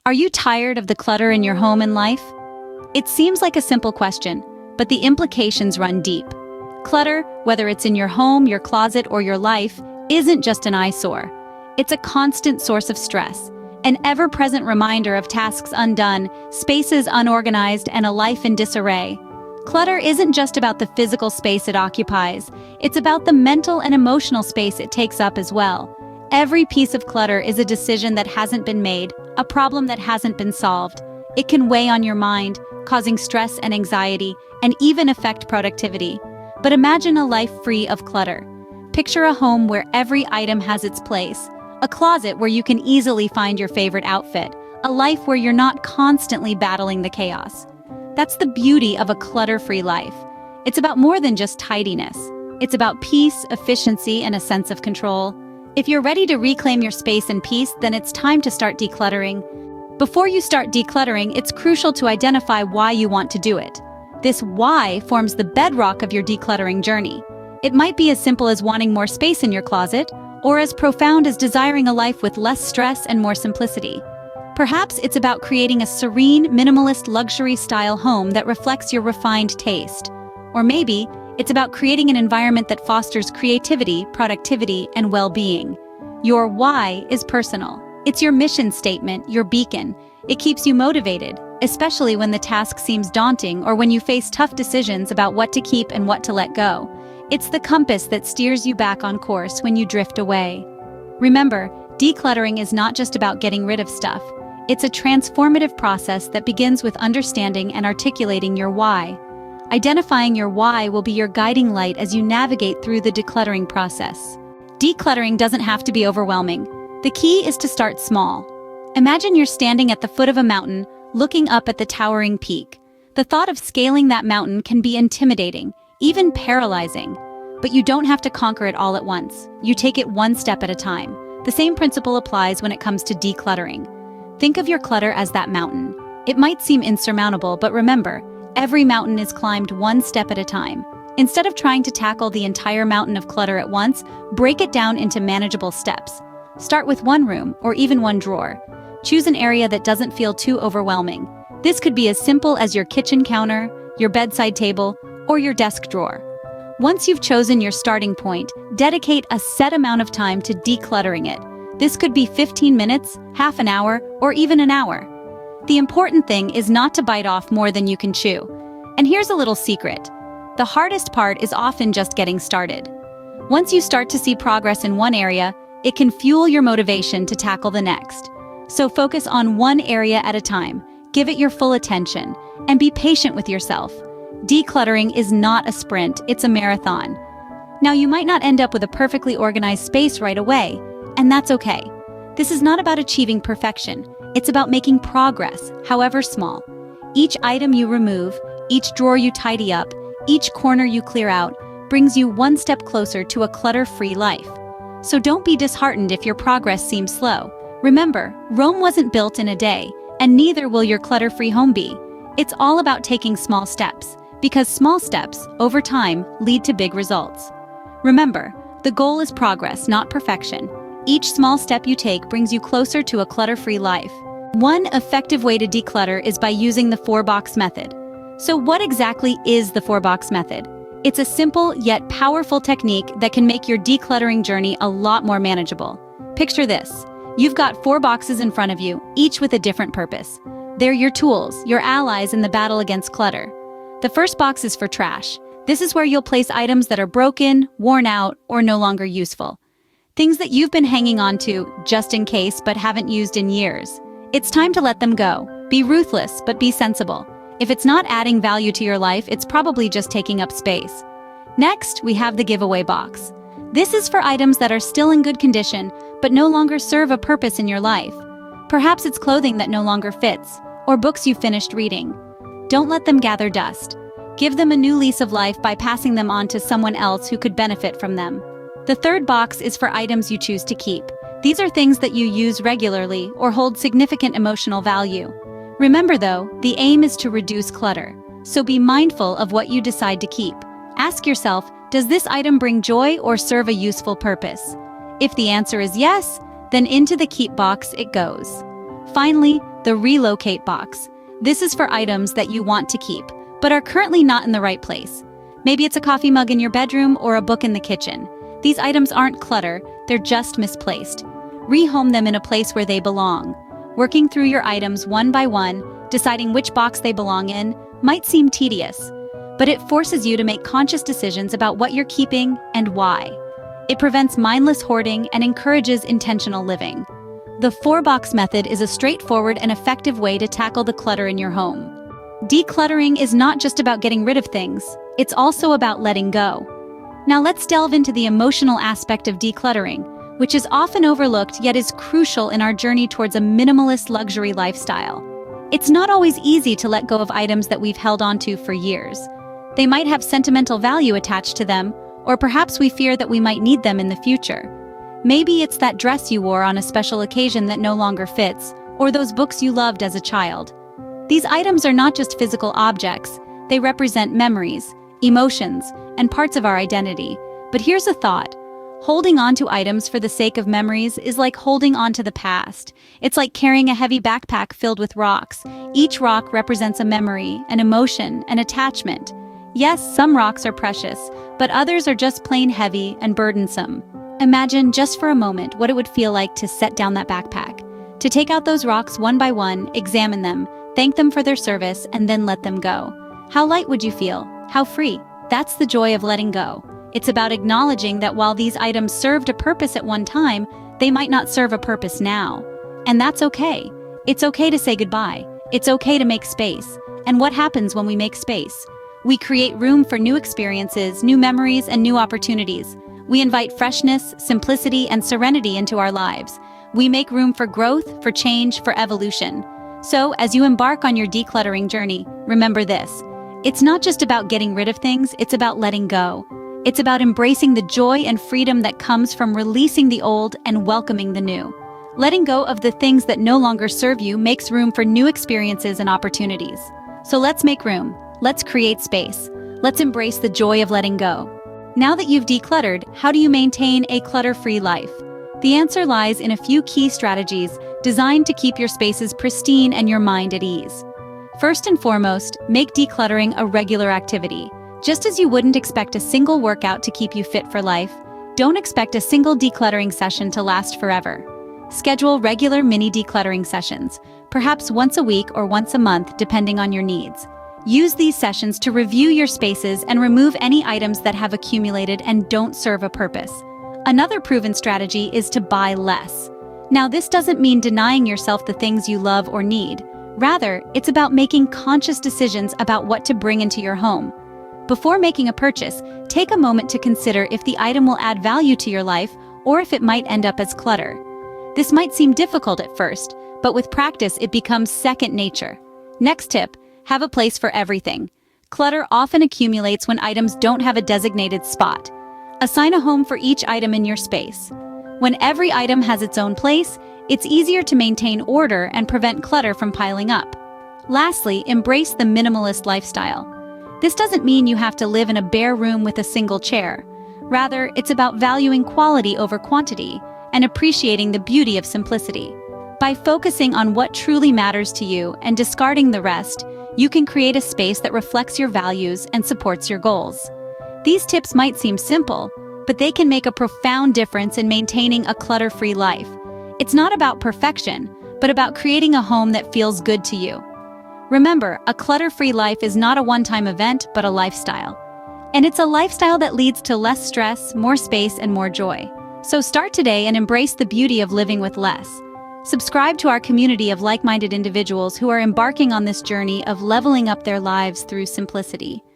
Are you tired of the clutter in your home and life? It seems like a simple question, but the implications run deep. Clutter, whether it's in your home, your closet, or your life, isn't just an eyesore. It's a constant source of stress, an ever-present reminder of tasks undone, spaces unorganized, and a life in disarray. Clutter isn't just about the physical space it occupies, it's about the mental and emotional space it takes up as well. Every piece of clutter is a decision that hasn't been made, a problem that hasn't been solved. It can weigh on your mind, causing stress and anxiety, and even affect productivity. But imagine a life free of clutter. Picture a home where every item has its place, a closet where you can easily find your favorite outfit, a life where you're not constantly battling the chaos. That's the beauty of a clutter-free life. It's about more than just tidiness. It's about peace, efficiency, and a sense of control. If you're ready to reclaim your space and peace, then it's time to start decluttering. Before you start decluttering, it's crucial to identify why you want to do it. This why forms the bedrock of your decluttering journey. It might be as simple as wanting more space in your closet, or as profound as desiring a life with less stress and more simplicity. Perhaps it's about creating a serene, minimalist, luxury-style home that reflects your refined taste. Or maybe it's about creating an environment that fosters creativity, productivity, and well-being. Your why is personal. It's your mission statement, your beacon. It keeps you motivated, especially when the task seems daunting or when you face tough decisions about what to keep and what to let go. It's the compass that steers you back on course when you drift away. Remember, decluttering is not just about getting rid of stuff. It's a transformative process that begins with understanding and articulating your why. Identifying your why will be your guiding light as you navigate through the decluttering process. Decluttering doesn't have to be overwhelming. The key is to start small. Imagine you're standing at the foot of a mountain, looking up at the towering peak. The thought of scaling that mountain can be intimidating, even paralyzing. But you don't have to conquer it all at once. You take it one step at a time. The same principle applies when it comes to decluttering. Think of your clutter as that mountain. It might seem insurmountable, but remember, every mountain is climbed one step at a time. Instead of trying to tackle the entire mountain of clutter at once, break it down into manageable steps. Start with one room, or even one drawer. Choose an area that doesn't feel too overwhelming. This could be as simple as your kitchen counter, your bedside table, or your desk drawer. Once you've chosen your starting point, dedicate a set amount of time to decluttering it. This could be 15 minutes, half an hour, or even an hour. The important thing is not to bite off more than you can chew. And here's a little secret. The hardest part is often just getting started. Once you start to see progress in one area, it can fuel your motivation to tackle the next. So focus on one area at a time, give it your full attention, and be patient with yourself. Decluttering is not a sprint, it's a marathon. Now, you might not end up with a perfectly organized space right away, and that's okay. This is not about achieving perfection. It's about making progress, however small. Each item you remove, each drawer you tidy up, each corner you clear out, brings you one step closer to a clutter-free life. So don't be disheartened if your progress seems slow. Remember, Rome wasn't built in a day, and neither will your clutter-free home be. It's all about taking small steps, because small steps, over time, lead to big results. Remember, the goal is progress, not perfection. Each small step you take brings you closer to a clutter-free life. One effective way to declutter is by using the 4-box method. So what exactly is the 4-box method? It's a simple yet powerful technique that can make your decluttering journey a lot more manageable. Picture this. You've got 4 boxes in front of you, each with a different purpose. They're your tools, your allies in the battle against clutter. The first box is for trash. This is where you'll place items that are broken, worn out, or no longer useful. Things that you've been hanging on to just in case but haven't used in years. It's time to let them go. Be ruthless, but be sensible. If it's not adding value to your life, it's probably just taking up space. Next, we have the giveaway box. This is for items that are still in good condition, but no longer serve a purpose in your life. Perhaps it's clothing that no longer fits, or books you finished reading. Don't let them gather dust. Give them a new lease of life by passing them on to someone else who could benefit from them. The third box is for items you choose to keep. These are things that you use regularly or hold significant emotional value. Remember though, the aim is to reduce clutter, so be mindful of what you decide to keep. Ask yourself, does this item bring joy or serve a useful purpose? If the answer is yes, then into the keep box it goes. Finally, the relocate box. This is for items that you want to keep, but are currently not in the right place. Maybe it's a coffee mug in your bedroom or a book in the kitchen. These items aren't clutter, they're just misplaced. Rehome them in a place where they belong. Working through your items one by one, deciding which box they belong in, might seem tedious, but it forces you to make conscious decisions about what you're keeping and why. It prevents mindless hoarding and encourages intentional living. The 4-box method is a straightforward and effective way to tackle the clutter in your home. Decluttering is not just about getting rid of things, it's also about letting go. Now let's delve into the emotional aspect of decluttering, which is often overlooked yet is crucial in our journey towards a minimalist luxury lifestyle. It's not always easy to let go of items that we've held onto for years. They might have sentimental value attached to them, or perhaps we fear that we might need them in the future. Maybe it's that dress you wore on a special occasion that no longer fits, or those books you loved as a child. These items are not just physical objects, they represent memories, emotions, and parts of our identity. But here's a thought. Holding on to items for the sake of memories is like holding on to the past. It's like carrying a heavy backpack filled with rocks. Each rock represents a memory, an emotion, an attachment. Yes, some rocks are precious, but others are just plain heavy and burdensome. Imagine just for a moment what it would feel like to set down that backpack. To take out those rocks one by one, examine them, thank them for their service, and then let them go. How light would you feel? How free? That's the joy of letting go. It's about acknowledging that while these items served a purpose at one time, they might not serve a purpose now. And that's okay. It's okay to say goodbye. It's okay to make space. And what happens when we make space? We create room for new experiences, new memories, and new opportunities. We invite freshness, simplicity, and serenity into our lives. We make room for growth, for change, for evolution. So, as you embark on your decluttering journey, remember this. It's not just about getting rid of things, it's about letting go. It's about embracing the joy and freedom that comes from releasing the old and welcoming the new. Letting go of the things that no longer serve you makes room for new experiences and opportunities. So let's make room. Let's create space. Let's embrace the joy of letting go. Now that you've decluttered, how do you maintain a clutter-free life? The answer lies in a few key strategies designed to keep your spaces pristine and your mind at ease. First and foremost, make decluttering a regular activity. Just as you wouldn't expect a single workout to keep you fit for life, don't expect a single decluttering session to last forever. Schedule regular mini decluttering sessions, perhaps once a week or once a month depending on your needs. Use these sessions to review your spaces and remove any items that have accumulated and don't serve a purpose. Another proven strategy is to buy less. Now, this doesn't mean denying yourself the things you love or need. Rather, it's about making conscious decisions about what to bring into your home. Before making a purchase, take a moment to consider if the item will add value to your life or if it might end up as clutter. This might seem difficult at first, but with practice it becomes second nature. Next tip, have a place for everything. Clutter often accumulates when items don't have a designated spot. Assign a home for each item in your space. When every item has its own place, it's easier to maintain order and prevent clutter from piling up. Lastly, embrace the minimalist lifestyle. This doesn't mean you have to live in a bare room with a single chair. Rather, it's about valuing quality over quantity and appreciating the beauty of simplicity. By focusing on what truly matters to you and discarding the rest, you can create a space that reflects your values and supports your goals. These tips might seem simple, but they can make a profound difference in maintaining a clutter-free life. It's not about perfection, but about creating a home that feels good to you. Remember, a clutter-free life is not a one-time event, but a lifestyle. And it's a lifestyle that leads to less stress, more space, and more joy. So start today and embrace the beauty of living with less. Subscribe to our community of like-minded individuals who are embarking on this journey of leveling up their lives through simplicity.